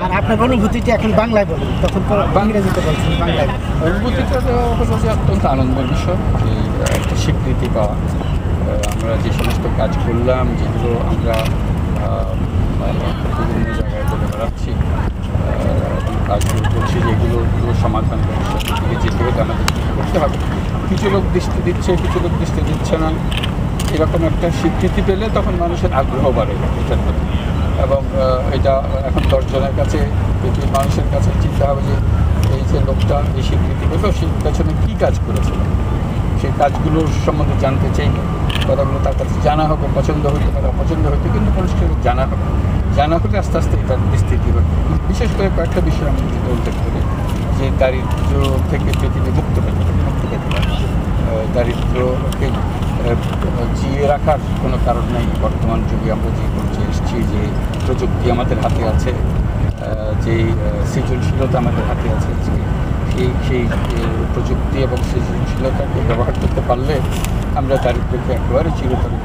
আর আপনার অনুভূতিটা এখন বাংলায় বলুন, তখন তো ইংরেজিতে বলছেন, বাংলায়। অনুভূতিটা তো হলো যে অত্যন্ত আনন্দের বিষয় যে একটা স্বীকৃতি পাওয়া। আমরা যে সমস্ত কাজ করলাম, যেগুলো আমরা বিভিন্ন জায়গায় বলে বেড়াচ্ছি, কাজগুলো করছি, যেগুলো সমাধান ভবিষ্যতের দিকে যেতে হলে আমাদের করতে হবে। কিছু লোক দৃষ্টি দিচ্ছে, কিছু লোক দৃষ্টি দিচ্ছে না, এরকম একটা স্বীকৃতি পেলে তখন মানুষের আগ্রহ বাড়ে এটার প্রতি। এবং এটা এখন 10 জনের কাছে, পৃথিবীর মানুষের কাছে চিন্তা হবে যে এই যে লোকটা এই স্বীকৃতি পেল, সেই পেছনে কী কাজ করেছিল, সেই কাজগুলোর সম্বন্ধে জানতে চাইবে, কথাগুলো তার কাছে জানা হবে, পছন্দ হইতে পারে, অপছন্দ হইতে, কিন্তু মানুষকে জানা হবে। জানা হলে আস্তে আস্তে এটার বিস্তৃতি হবে। বিশেষ করে কয়েকটা বিষয় আমি যদি উল্লেখ করি, যে দারিদ্র থেকে পৃথিবী মুক্ত পেতে পারে। দারিদ্রকে জিয়ে রাখার কোনো কারণ নেই। বর্তমান যুগে আমরা যে পর্যায়ে এসেছি, যে প্রযুক্তি আমাদের হাতে আছে, যেই সৃজনশীলতা আমাদের হাতে আছে, সেই প্রযুক্তি এবং সৃজনশীলতাকে ব্যবহার করতে পারলে আমরা দারিদ্রকে একেবারে চিরতরে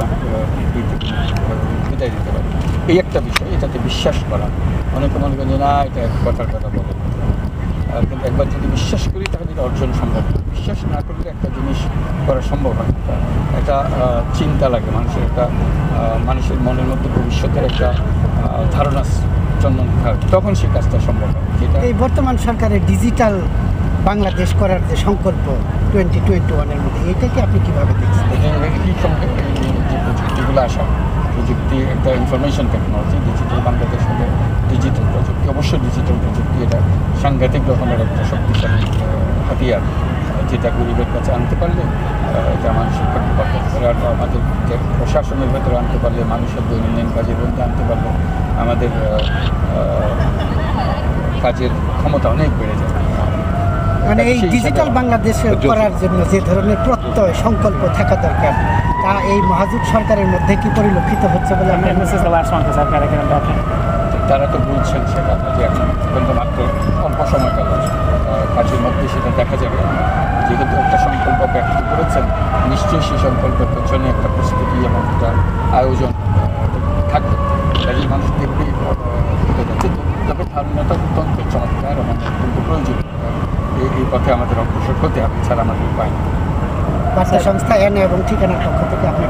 বিদায় দিতে পারি। এই একটা বিষয়, এটাতে বিশ্বাস করা। অনেকে মনে করেন যে না, এটা এক কথার কথা বলে, কিন্তু একবার যদি বিশ্বাস করি তাহলে এটা অর্জন সম্ভব। বিশ্বাস না করলে একটা জিনিস করা সম্ভব হয় না। একটা চিন্তা লাগে মানুষের, একটা মানুষের মনের মধ্যে ভবিষ্যতের একটা ধারণা জন্ম নিতে হবে, তখন সেই কাজটা সম্ভব হয়। যেটা এই বর্তমান সরকারের ডিজিটাল বাংলাদেশ করার যে সংকল্প 2021-এর মধ্যে, এইটাকে আপনি কীভাবে দেখছেন? একই সঙ্গে যে প্রযুক্তিগুলো আসা, প্রযুক্তি একটা ইনফরমেশন টেকনোলজি, ডিজিটাল বাংলাদেশ হলে ডিজিটাল প্রযুক্তি, অবশ্যই ডিজিটাল প্রযুক্তি এটা সাংঘাতিক রকমের একটা শক্তিশালী হাতিয়ার, যেটা গরিবের কাছে আনতে পারলে এটা মানুষের ক্ষতি করতে পারে। আর আমাদের প্রশাসনের ভেতরে আনতে পারলে, মানুষের দৈনন্দিন কাজের মধ্যে আনতে পারলে আমাদের কাজের ক্ষমতা অনেক বেড়ে যায়। মানে এই ডিজিটাল বাংলাদেশ করার জন্য যে ধরনের প্রত্যয় সংকল্প থাকা দরকার, তা এই মহাজোট সরকারের মধ্যে কি পরিলক্ষিত হচ্ছে বলে আপনার তারা তো বলছেন সেটা, যে এখন পর্যন্ত মাত্র অল্প সময়কাল আছে, কাজের মধ্যে সেটা দেখা যাবে। যেহেতু একটা সংকল্প ব্যক্ত করেছেন, নিশ্চয়ই সেই সংকল্পের পেছনে একটা প্রস্তুতি এবং একটা আয়োজন থাকবে। কাজের মানুষ দেখবে তবে ধারণাটা অত্যন্ত চমৎকার এবং অত্যন্ত প্রয়োজন। এই পথে আমাদের অগ্রসর হতে হবে, ছাড়া আমাদের উপায় নেই। বার্তা সংস্থা এনে এবং ঠিকানার পক্ষ থেকে আপনি